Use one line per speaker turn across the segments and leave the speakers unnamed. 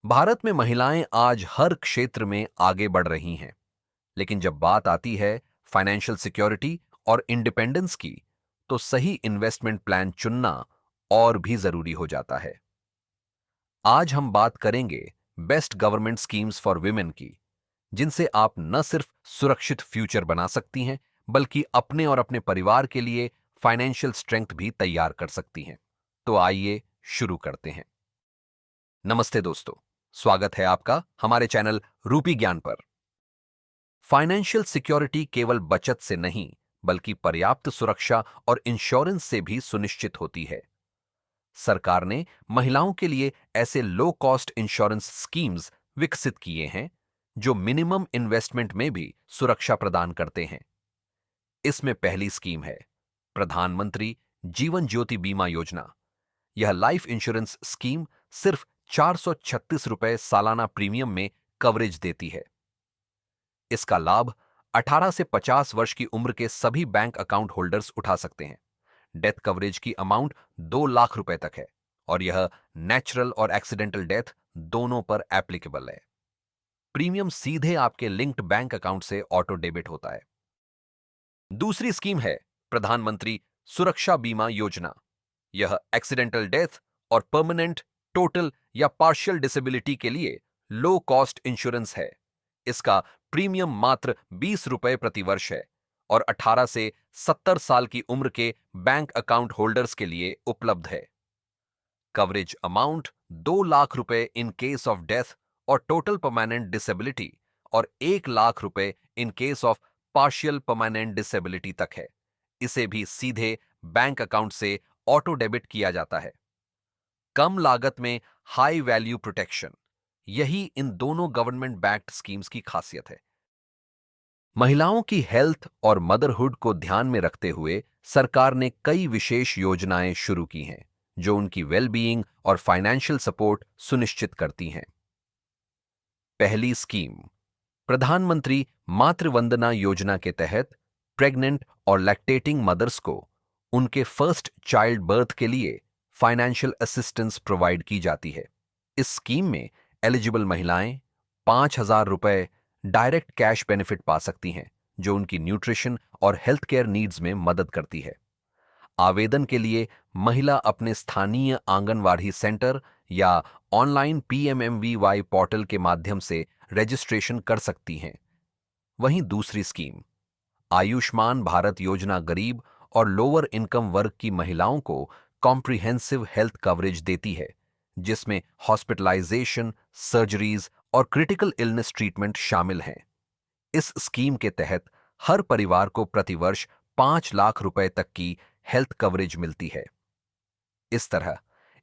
भारत में महिलाएं आज हर क्षेत्र में आगे बढ़ रही हैं, लेकिन जब बात आती है फाइनेंशियल सिक्योरिटी और इंडिपेंडेंस की, तो सही इन्वेस्टमेंट प्लान चुनना और भी जरूरी हो जाता है। आज हम बात करेंगे best government schemes for women की, जिनसे आप न सिर्फ सुरक्षित फ्यूचर बना सकती हैं, बल्कि अपने और अपने परिवार के लिए फाइनेंशियल स्ट्रेंथ भी तैयार कर सकती हैं। तो आइए शुरू करते हैं। नमस्ते दोस्तों, स्वागत है आपका हमारे चैनल रूपी ज्ञान पर। फाइनेंशियल सिक्योरिटी केवल बचत से नहीं, बल्कि पर्याप्त सुरक्षा और इंश्योरेंस से भी सुनिश्चित होती है। सरकार ने महिलाओं के लिए ऐसे लो कॉस्ट इंश्योरेंस स्कीम्स विकसित किए हैं, जो मिनिमम इन्वेस्टमेंट में भी सुरक्षा प्रदान करते हैं। इसमें पहली स्कीम है प्रधानमंत्री जीवन ज्योति बीमा योजना। यह लाइफ इंश्योरेंस स्कीम सिर्फ 436 रुपए सालाना प्रीमियम में कवरेज देती है। इसका लाभ 18 से 50 वर्ष की उम्र के सभी बैंक अकाउंट होल्डर्स उठा सकते हैं। डेथ कवरेज की अमाउंट 2 लाख रुपए तक है और यह नेचुरल और एक्सीडेंटल डेथ दोनों पर एप्लीकेबल है। प्रीमियम सीधे आपके लिंक्ड बैंक अकाउंट से ऑटो डेबिट होता है। दूसरी स्कीम है प्रधानमंत्री सुरक्षा बीमा योजना। यह एक्सीडेंटल डेथ और परमानेंट, टोटल या पार्शियल डिसेबिलिटी के लिए लो कॉस्ट इंश्योरेंस है। इसका प्रीमियम मात्र 20 रुपए प्रति वर्ष है और 18 से 70 साल की उम्र के बैंक अकाउंट होल्डर्स के लिए उपलब्ध है। कवरेज अमाउंट 2 लाख रुपए इन केस ऑफ डेथ और टोटल परमानेंट डिसेबिलिटी और 1 लाख रुपए in case of partial permanent disability तक है। इसे भी सीधे बैंक अकाउंट से ऑटो डेबिट किया जाता है। कम लागत में हाई वैल्यू प्रोटेक्शन, यही इन दोनों गवर्नमेंट बैक्ड स्कीम्स की खासियत है। महिलाओं की हेल्थ और मदरहुड को ध्यान में रखते हुए सरकार ने कई विशेष योजनाएं शुरू की हैं, जो उनकी वेलबीइंग और फाइनेंशियल सपोर्ट सुनिश्चित करती हैं। पहली स्कीम प्रधानमंत्री मातृवंदना योजना के तहत प्रेग्नेंट और लैक्टेटिंग मदर्स को उनके फर्स्ट चाइल्ड बर्थ के लिए फाइनेंशियल असिस्टेंस प्रोवाइड की जाती है। इस स्कीम में एलिजिबल महिलाएं 5,000 रुपए डायरेक्ट कैश बेनिफिट पा सकती हैं, जो उनकी न्यूट्रिशन और हेल्थ केयर नीड्स में मदद करती है। आवेदन के लिए महिला अपने स्थानीय आंगनवाड़ी सेंटर या ऑनलाइन पीएमएमवीवाई पोर्टल के माध्यम से रजिस्ट्रेशन कर सकती हैं। वहीं दूसरी स्कीम आयुष्मान भारत योजना गरीब और लोअर इनकम वर्ग की महिलाओं को कॉम्प्रिहेंसिव हेल्थ कवरेज देती है, जिसमें हॉस्पिटलाइजेशन, सर्जरीज और क्रिटिकल इलनेस ट्रीटमेंट शामिल हैं। इस स्कीम के तहत हर परिवार को प्रतिवर्ष 5 लाख रुपए तक की हेल्थ कवरेज मिलती है। इस तरह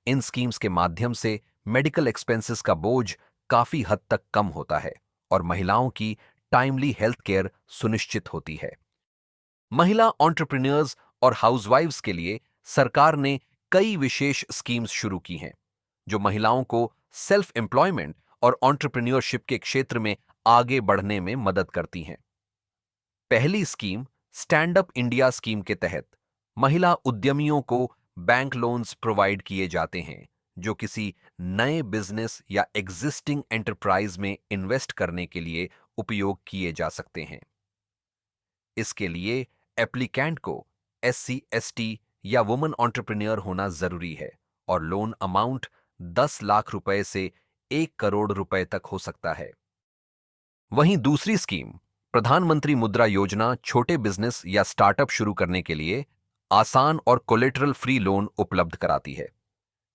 इन स्कीम्स के माध्यम से मेडिकल एक्सपेंसेस का बोझ काफी हद तक कम होता है और महिलाओं की टाइमली हेल्थ केयर सुनिश्चित होती है। महिला एंटरप्रेन्योर्स और हाउसवाइव्स के लिए सरकार ने कई विशेष स्कीम्स शुरू की हैं, जो महिलाओं को सेल्फ एम्प्लॉयमेंट और एंटरप्रेन्योरशिप के क्षेत्र में आगे बढ़ने में मदद करती हैं। पहली scheme stand up India scheme के तहत महिला उद्यमियों को बैंक लोन्स प्रोवाइड किए जाते हैं, जो किसी नए बिजनेस या एग्जिस्टिंग एंटरप्राइज में इन्वेस्ट करने के लिए उपयोग किए जा सकते हैं। इसके लिए एप्लीकेंट को एससी, एसटी या वुमन एंटरप्रेन्योर होना जरूरी है और लोन अमाउंट 10 लाख रुपए से 1 करोड़ रुपए तक हो सकता है। वहीं दूसरी स्कीम प्रधानमंत्री मुद्रा योजना छोटे बिजनेस या स्टार्टअप शुरू करने के लिए आसान और कोलेटरल फ्री लोन उपलब्ध कराती है।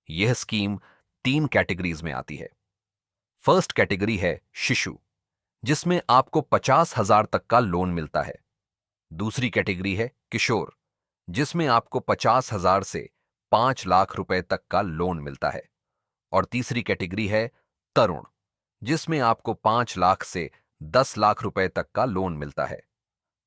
यह स्कीम 3 कैटेगरीज में आती है। फर्स्ट कैटेगरी है शिशु, जिसमें आपको 50,000 तक का लोन मिलता है। दूसरी कैटेगरी है किशोर, जिसमें आपको 50,000 से 5 लाख रुपए तक का लोन मिलता है। और तीसरी कैटेगरी है तरुण, जिसमें आपको 5 लाख से 10 लाख रुपए तक का लोन मिलता है।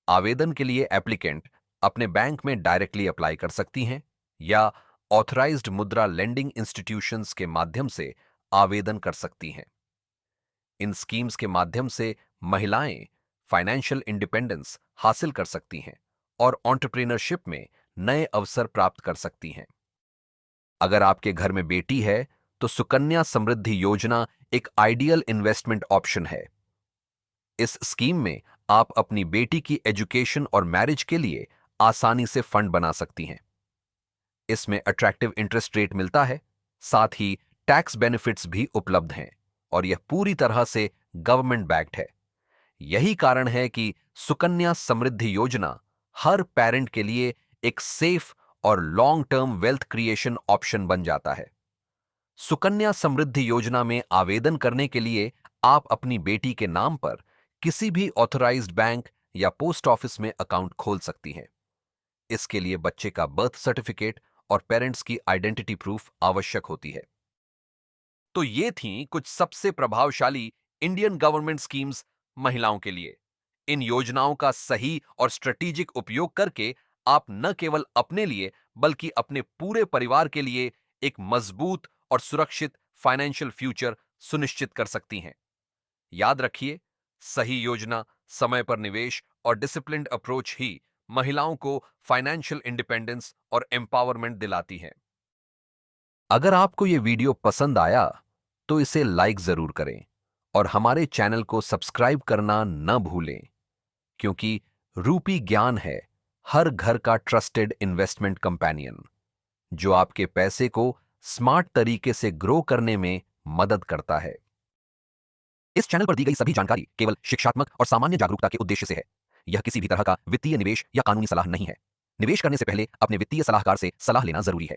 आवेदन के लिए एप्लीकेंट अपने बैंक में डायरेक्टली अप्लाई कर सकती हैं या ऑथराइज्ड मुद्रा लेंडिंग इंस्टीट्यूशंस के माध्यम से आवेदन कर सकती हैं। इन स्कीम्स के माध्यम से महिलाएं फाइनेंशियल इंडिपेंडेंस हासिल कर सकती हैं और एंटरप्रेन्योरशिप में नए अवसर प्राप्त कर सकती हैं। अगर आपके घर में बेटी है, तो सुकन्या समृद्धि योजना एक आइडियल इन्वेस्टमेंट ऑप्शन है। इस स्कीम में आप अपनी बेटी की एजुकेशन और मैरिज के लिए आसानी से फंड बना सकती हैं। इसमें अट्रैक्टिव इंटरेस्ट रेट मिलता है, साथ ही टैक्स बेनिफिट्स भी उपलब्ध हैं और यह पूरी तरह से गवर्नमेंट बैक्ड है। यही कारण है कि सुकन्या समृद्धि योजना हर पेरेंट के लिए एक सेफ और long term wealth creation option बन जाता है। सुकन्या समृद्धि योजना में आवेदन करने के लिए आप अपनी बेटी के नाम पर किसी भी ऑथराइज्ड बैंक या पोस्ट ऑफिस में अकाउंट खोल सकती हैं। इसके लिए बच्चे का बर्थ सर्टिफिकेट और पेरेंट्स की आइडेंटिटी प्रूफ आवश्यक होती है। तो ये थीं कुछ सबसे प्रभावशाली इंडियन गवर्नमेंट स्कीम्स महिलाओं के लिए। इन योजनाओं का सही और स्ट्रेटेजिक उपयोग करके आप न केवल अपने लिए बल्कि अपने पूरे परिवार के लिए एक मजबूत और सुरक्षित फाइनेंशियल फ्यूचर सुनिश्चित कर सकती हैं। याद रखिए, सही योजना, समय पर निवेश और डिसिप्लिन्ड अप्रोच ही महिलाओं को फाइनेंशियल इंडिपेंडेंस और एम्पावरमेंट दिलाती है। अगर आपको यह वीडियो पसंद आया तो इसे लाइक जरूर करें और हमारे चैनल को सब्सक्राइब करना न भूलें, क्योंकि रूपी ज्ञान है हर घर का ट्रस्टेड इन्वेस्टमेंट कंपेनियन, जो आपके पैसे को स्मार्ट तरीके से ग्रो करने में मदद करता है। इस चैनल पर दी गई सभी जानकारी केवल शिक्षात्मक और सामान्य जागरूकता के उद्देश्य से है। यह किसी भी तरह का वित्तीय निवेश या कानूनी सलाह नहीं है। निवेश करने से पहले अपने वित्तीय सलाहकार से सलाह लेना जरूरी है।